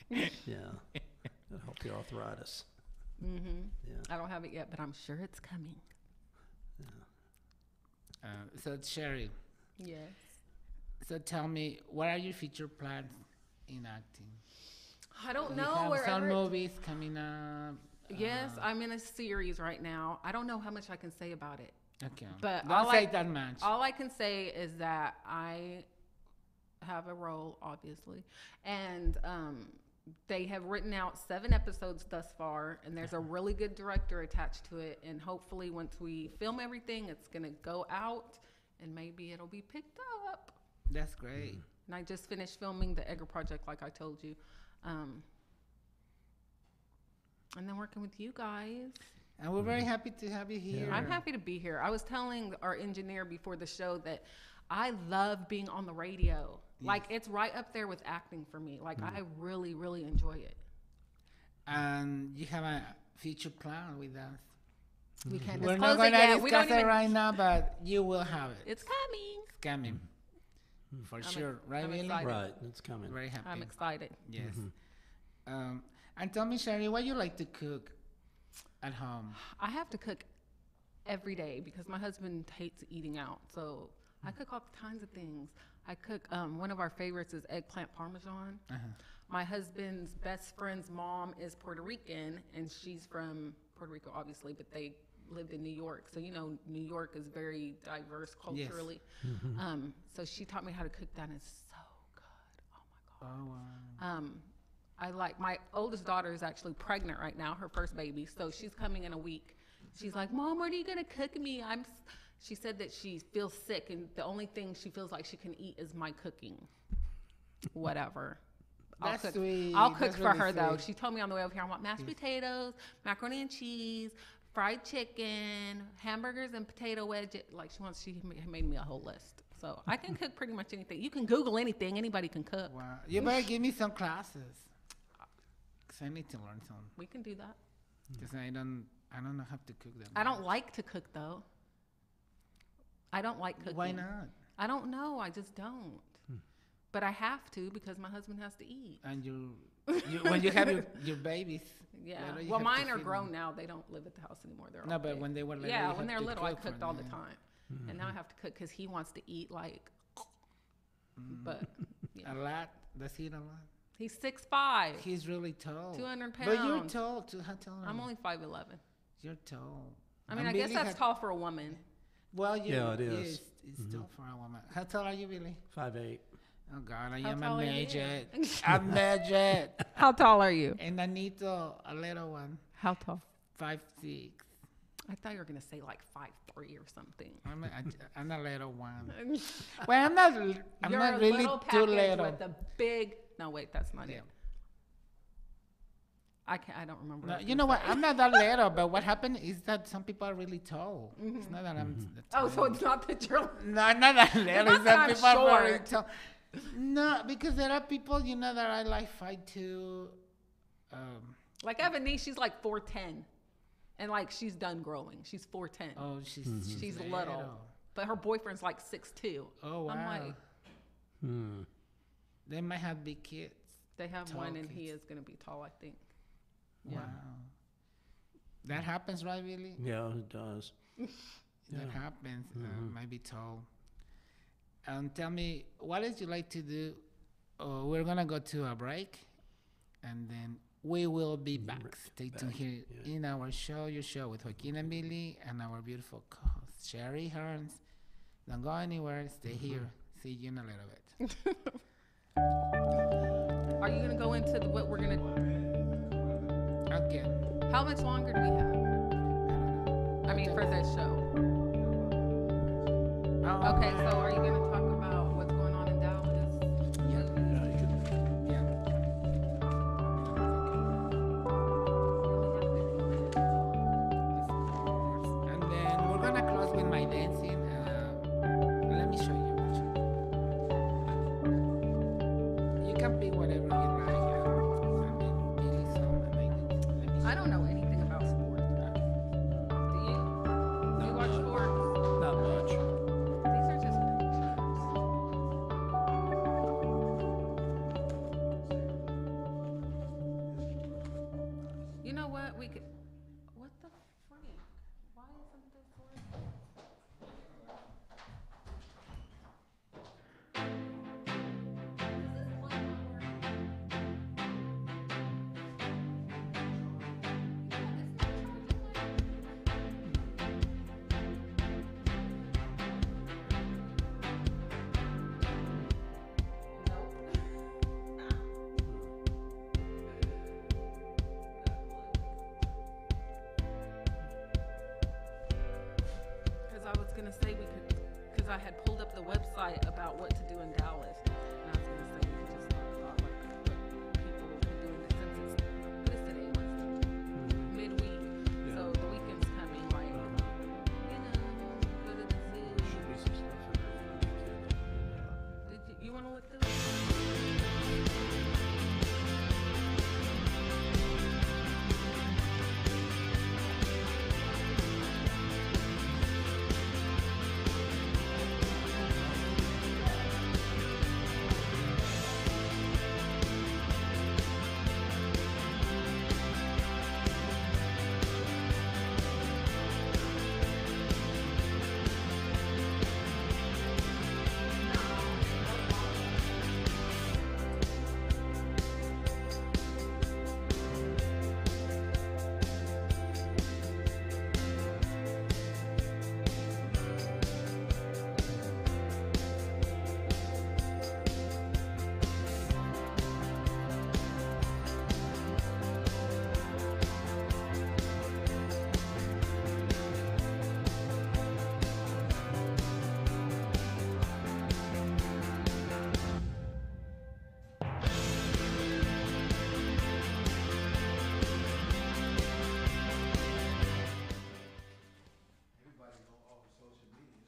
Yeah. Yeah. That'll help your arthritis. Yeah. I don't have it yet, but I'm sure it's coming. So Sherry, Yes. so tell me, what are your future plans in acting? I don't You know have some wherever. movies coming up. Yes, I'm in a series right now. I don't know how much I can say about it. Okay. But don't all say I- that much. All I can say is that I have a role, obviously, and they have written out 7 episodes thus far, and there's a really good director attached to it. And hopefully, once we film everything, it's gonna go out, and maybe it'll be picked up. That's great. And I just finished filming the Edgar Project, like I told you, and then working with you guys. And we're very happy to have you here. I'm happy to be here. I was telling our engineer before the show that I love being on the radio. Like, it's right up there with acting for me. Like, I really, really enjoy it. And you have a future plan with us. We can't We're disclose not going it yet. to We don't discuss it even. right now, but you will have it. It's coming. It's coming. For sure. Right, I'm Billy? excited. Right, it's coming. Very happy. I'm excited. Yes. And tell me, Sherry, what you like to cook at home? I have to cook every day because my husband hates eating out. So I cook all kinds of things. I cook, one of our favorites is eggplant parmesan. My husband's best friend's mom is Puerto Rican, and she's from Puerto Rico, obviously, but they lived in New York. So, you know, New York is very diverse culturally. So she taught me how to cook that, and it's so good. Oh, my God. Oh, wow. I like, my oldest daughter is actually pregnant right now, her first baby. So she's coming in a week. She's like, Mom, what are you going to cook me? She said that she feels sick, and the only thing she feels like she can eat is my cooking. Whatever. That's sweet. I'll cook That's for really her, though. sweet. She told me on the way over here, I want mashed potatoes, macaroni and cheese, fried chicken, hamburgers, and potato wedges. Like, she made me a whole list. So I can cook pretty much anything. You can Google anything. Anybody can cook. Wow. You better give me some classes. Because I need to learn some. We can do that. Because I don't know how to cook that I don't much. like to cook, though. I don't like cooking. Why not? I don't know. I just don't. But I have to because my husband has to eat. And you when you have your babies. Yeah. later, you Well, have to mine are feed grown them. now. They don't live at the house anymore. They're No, all but big. when they were little, yeah, you when had they're to little, I cook for cooked all the them, yeah. time, and now I have to cook because he wants to eat like. But yeah. A lot. Does he eat a lot? He's 6'5". He's really tall. 200 But you're pounds. tall too. How tall are I'm you? only 5'11". You're tall. I mean, And I guess Billy that's had- tall for a woman. Well, Yeah, it is. It's tall for a woman. How tall are you, Billy? 5'8". Oh God, I How am a tall are you? midget. A midget. How tall are you? And Anito, a little one, How tall? 5'6". I thought you were gonna say like 5'3" or something. I'm a little one. Well, I'm not. I'm You're not a really little too package little. with a big. No, wait, that's not Yeah. it. I don't remember. No, what I was you gonna know what? say. I'm not that little, but what happened is that some people are really tall. Mm-hmm. It's not that I'm. Oh, so it's not that you're. No, I'm not that little. not It's that that I'm people are very short. tall. No, because there are people, you know, that are like 5'2". Like Ebony, she's like 4'10", and like she's done growing. She's 4'10". Oh, she's She's little, but her boyfriend's like 6'2". Oh wow. I'm like, They might have big kids. they have Tall one, and he kids. is gonna be tall, I think. Wow. That happens, right, Billy? Yeah, it does. That happens. Might be tall. Tell me, what did you like to do? We're gonna go to a break, and then we will be back. Stay tuned here in our show, your show with Joaquin and Billy, and our beautiful co-host Sherry Hearns. Don't go anywhere. Stay here. See you in a little bit. Are you gonna go into what we're gonna? Okay. How much longer do we have? I mean, for this show. Okay, so are you gonna talk about what's going on in Dallas? Yeah. And then we're gonna close with my dancing. Let me show you. You can pick whatever you like. I mean, Billy song and let me I don't know anything about sports. Do you? Do you watch sports? Not much. These are just pictures. You know what? We could. What the freak? Why isn't this working? gonna say we could, because I had pulled up the website about what to do in Dallas, and I was gonna say we could just talk about like what people have been doing since it's what is today, Wednesday, midweek. So the weekend's coming, like go to the zoo. Should be some stuff in there for the weekend. You want to look through it? Everybody know all the social media.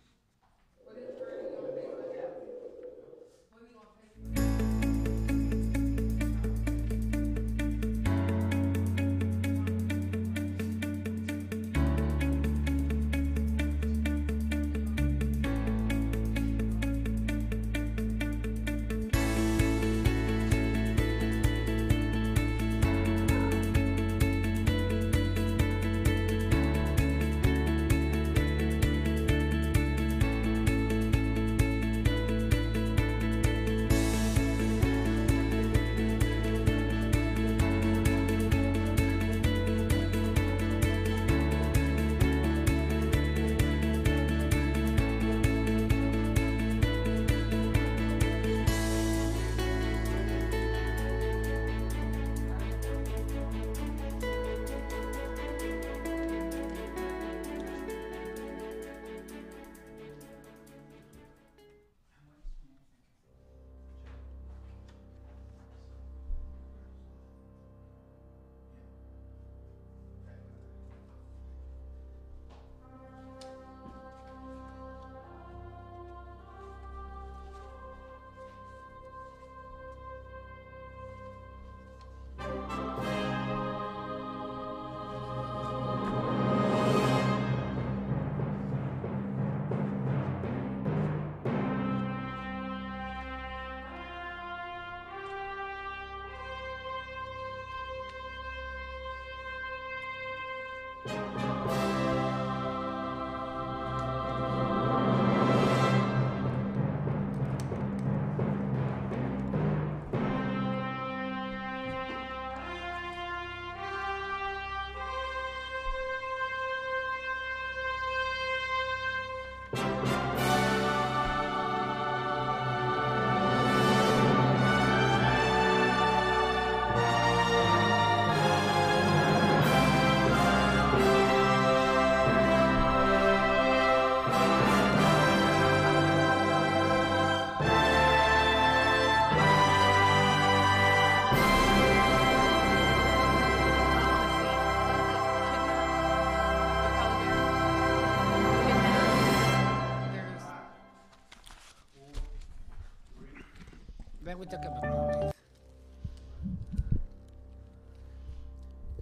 Then we talk about movies.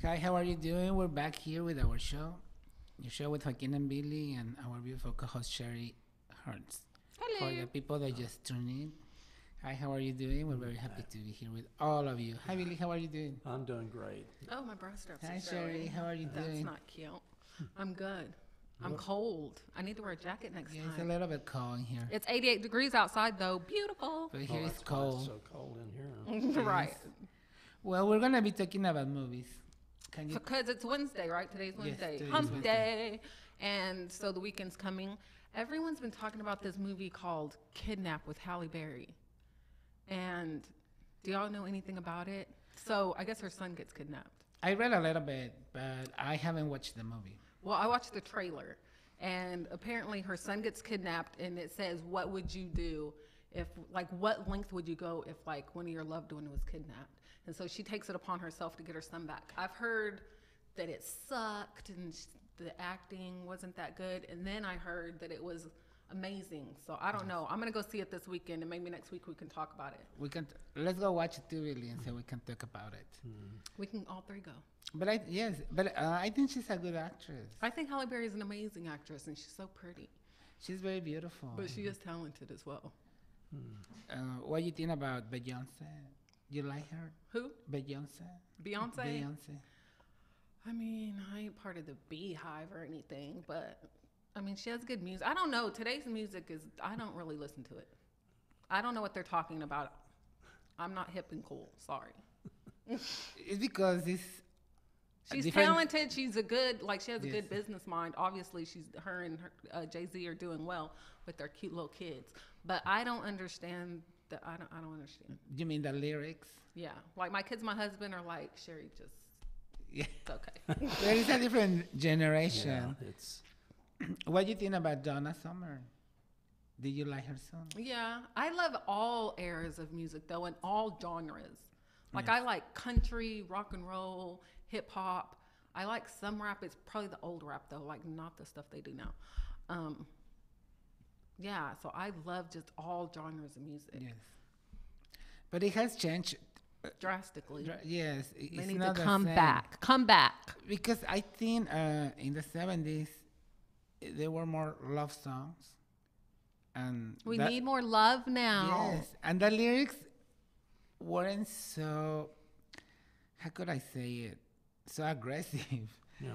Hi, how are you doing? We're back here with our show. Your show with Joaquin and Billy and our beautiful co-host Sherry Hearns. Hello. For the people that just tuned in. Hi, how are you doing? We're very happy to be here with all of you. Hi, Billy, how are you doing? I'm doing great. Oh, my bra straps Hi, are Sherry, showing. how are you That's doing? not cute. I'm good. I'm cold. I need to wear a jacket next Yeah, it's a time. little bit cold in here. It's 88 degrees outside, though. Beautiful. But here Oh, it's that's why it's cold. so cold in here. Right. Well, we're going to be talking about movies. Can you? Because it's Wednesday, right? Today's Wednesday. today's Hump Wednesday. day. And so the weekend's coming. Everyone's been talking about this movie called Kidnap with Halle Berry. And do y'all know anything about it? So I guess her son gets kidnapped. I read a little bit, but I haven't watched the movie. Well, I watched the trailer, And apparently her son gets kidnapped, and it says, what would you do if, like, what length would you go if, like, one of your loved one was kidnapped? And so she takes it upon herself to get her son back. I've heard that it sucked and the acting wasn't that good. And then I heard that it was amazing. So I don't know. I'm going to go see it this weekend, and maybe next week we can talk about it. Let's go watch it too, really, and so we can talk about it. We can all three go. But I think she's a good actress. I think Halle Berry is an amazing actress, and she's so pretty. She's very beautiful. But she is talented as well. What do you think about Beyonce? You like her? Who? Beyonce. Beyonce? I mean, I ain't part of the Beehive or anything, but I mean, she has good music. I don't know. Today's music I don't really listen to it. I don't know what they're talking about. I'm not hip and cool. Sorry. It's because she's talented. She's she has a good business mind. Obviously, her and Jay-Z are doing well with their cute little kids. But I don't understand I don't understand. You mean the lyrics? Yeah. Like my kids, my husband are like, Sherry, just, it's okay. There is a different generation. Yeah, it's. What do you think about Donna Summer? Did you like her song? Yeah. I love all eras of music, though, and all genres. Like, I like country, rock and roll, hip hop. I like some rap. It's probably the old rap, though, like not the stuff they do now. Yeah, so I love just all genres of music. Yes. But it has changed. Drastically. Yes. They need to come back. Come back. Because I think in the 70s, there were more love songs. And we need more love now. Yes. And the lyrics weren't so, how could I say it? So aggressive. Yeah.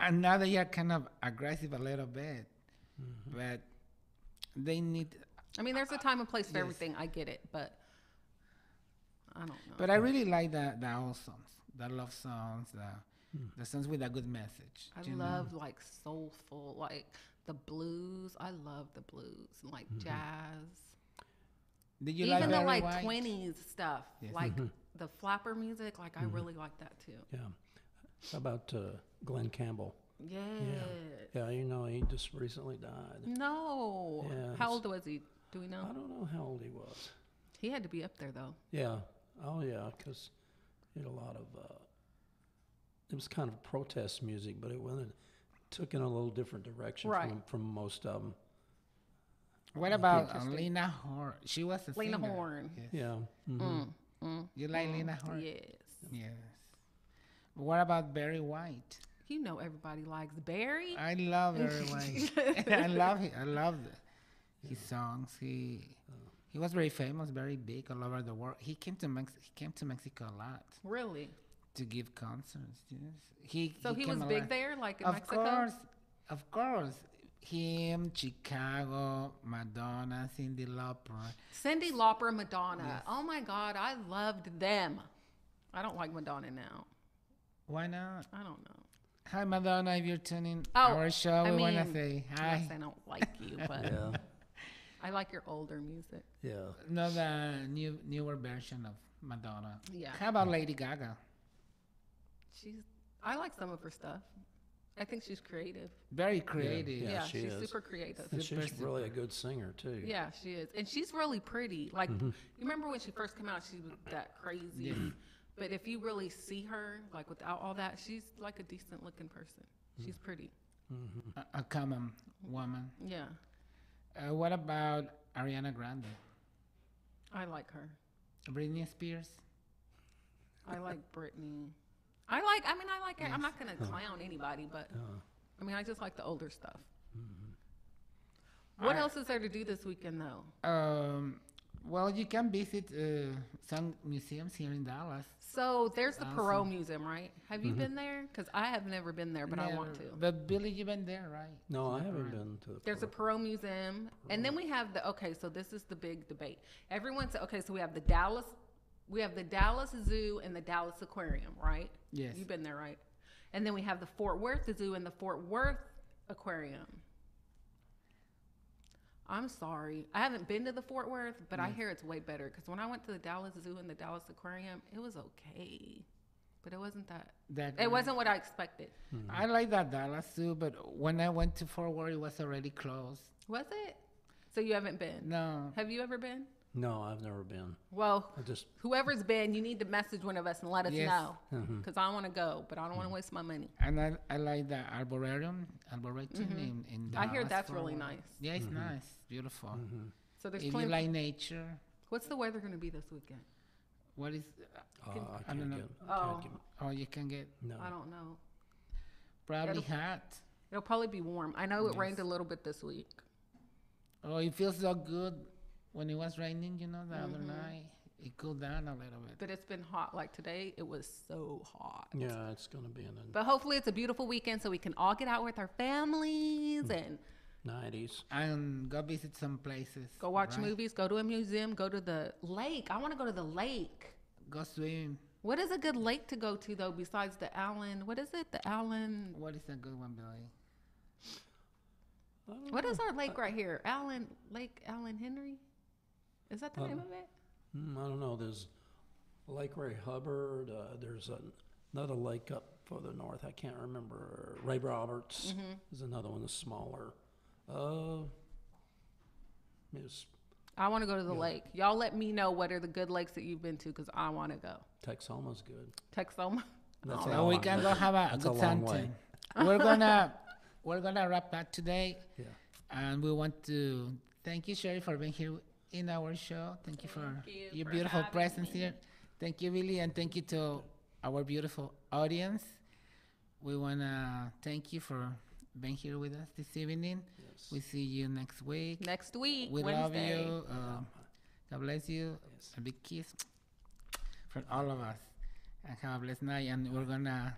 And now they are kind of aggressive a little bit. But they need. I mean, there's a time and place for everything. I get it, but I don't know. But I really like the old songs, the love songs, the songs with a good message. I love like soulful, like the blues. I love the blues and like jazz. Did you even the like White? 20s stuff, like the flapper music? Like I really like that too. Yeah. How about Glenn Campbell? Yeah. Yeah, you know, he just recently died. No. Yeah, How old was he? Do we know? I don't know how old he was. He had to be up there though. Yeah. Oh, yeah, because he had a lot of, it was kind of protest music, but it took in a little different direction from most of them. What about Lena Horne? She was a Lena singer. Horne. Yes. Yeah. You like Lena Horne? Yes. Yes. What about Barry White? You know everybody likes Barry. I love Barry White. I love him. I love his songs. He was very famous, very big all over the world. He came to Mexico a lot. Really? To give concerts. Yes. He was big there, like in Mexico? Of course. Him, Chicago, Madonna, Cyndi Lauper, Madonna. Yes. Oh my God, I loved them. I don't like Madonna now. Why not? I don't know. Hi, Madonna. If you're tuning our show, we want to say hi. Yes, I don't like you, but I like your older music. Yeah. No, the newer version of Madonna. Yeah. How about Lady Gaga? I like some of her stuff. I think she's creative. Very creative. Yeah, she she's is. super creative. And she's really a good singer too. Yeah, she is, and she's really pretty. Like you remember when she first came out, she was that crazy. Yeah. But if you really see her, like without all that, she's like a decent looking person. She's pretty. A common woman. Yeah. What about Ariana Grande? I like her. Britney Spears? I like Britney. I like her. I'm not going to clown anybody, but I mean, I just like the older stuff. What else is there to do this weekend, though? Well, you can visit some museums here in Dallas. So there's the Perot Museum, right? Have you been there? Because I have never been there, but I want to. But Billy, you've been there, right? No, I haven't been to the There's a Perot Museum. And then we have so this is the big debate. Everyone said, so we have the Dallas Zoo and the Dallas Aquarium, right? Yes. You've been there, right? And then we have the Fort Worth Zoo and the Fort Worth Aquarium. I'm sorry. I haven't been to the Fort Worth, but I hear it's way better. Because when I went to the Dallas Zoo and the Dallas Aquarium, it was okay. but it wasn't that. That It wasn't what I expected. I like that Dallas too, but when I went to Fort Worth, it was already closed. Was it? So you haven't been? No. Have you ever been? No, I've never been. Well, I just whoever's been, you need to message one of us and let us Yes. know, because I want to go, but I don't want to waste my money. And I like the Arboretum in I hear Dallas, that's Fort really Worth. nice. Yeah, it's nice, beautiful. So there's If you plenty. like nature, What's the weather going to be this weekend? what is? I I can't don't know. get. Oh. Can't get Oh, you can get no. I don't know. probably It'll- hot. It'll probably be warm. I know it Yes. rained a little bit this week. Oh, it feels so good when it was raining. The other night, it cooled down a little bit. But it's been hot. Like today, it was so hot. Yeah, it's gonna be in the But hopefully it's a beautiful weekend so we can all get out with our families and 90s. And go visit some places. go watch right? movies, go to a museum, go to the lake. I want to go to the lake. Go swim. What is a good lake to go to, though, besides the Allen? What is it? The Allen. What is a good one, Billy? What is our lake right here? Lake Allen Henry? Is that the name of it? I don't know. There's Lake Ray Hubbard. There's another lake up further north. I can't remember. Ray Roberts is another one that's smaller. It's I want to go to the lake. Y'all let me know what are the good lakes that you've been to because I want to go. Texoma's good. Texoma. That's Oh, a So we long can way. go have a That's a good long time. way. We're gonna wrap up today, Yeah. and we want to thank you, Sherry, for being here in our show. Thank you for you your for beautiful having presence me. here. Thank you, Billy, and thank you to our beautiful audience. We wanna thank you for being here with us this evening. Yes. We see you next week. Next week, We Wednesday. love you. God bless you. A big kiss from all of us. And have a blessed night. And we're going to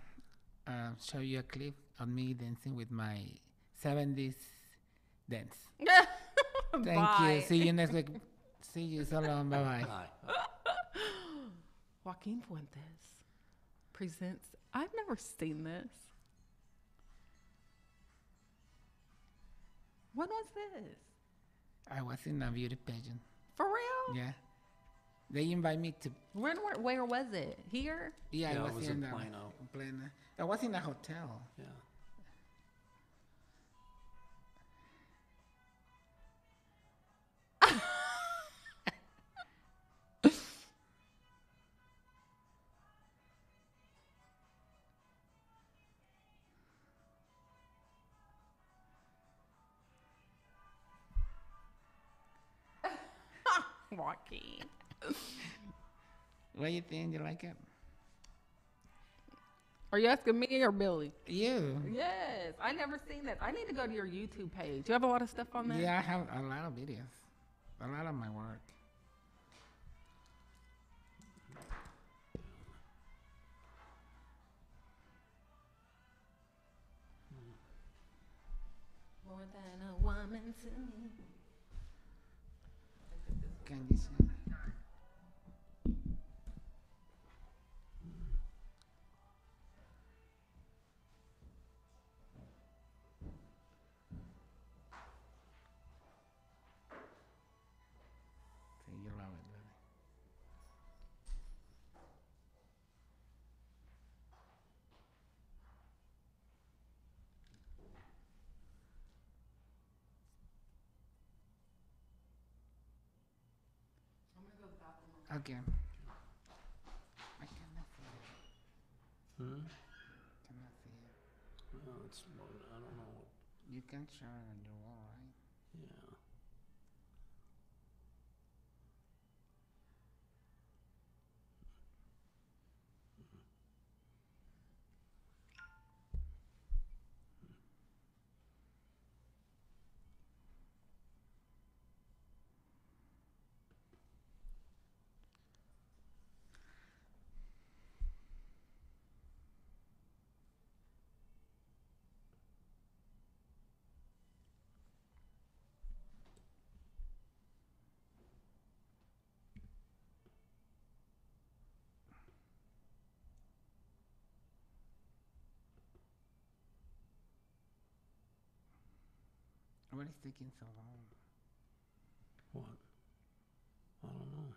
show you a clip of me dancing with my 70s dance. Thank Bye. you. See you next week. See you. So long. Bye-bye. Bye. Joaquin Fuentes presents. I've never seen this. When was this? I was in a beauty pageant. For real? Yeah. They invite me to. Where was it? Here? Yeah, Yeah, I it was in in the- Plano. Plano. I was in a hotel. Yeah. Joaquin. What do you think? You like it? Are you asking me or Billy? You. Yes. I never seen that. I need to go to your YouTube page. You have a lot of stuff on there? Yeah, I have a lot of videos. A lot of my work. More than a woman to me. Can you see? See, you love it, Lily. Okay. I cannot see it. Hmm? Cannot see it. Well, it's, I don't know. You can share it on your wall, right? Yeah. What is taking so long? What? I don't know.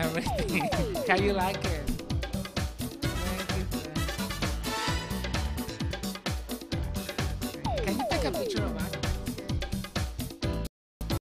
everything. How you like it? Can you take a picture of us?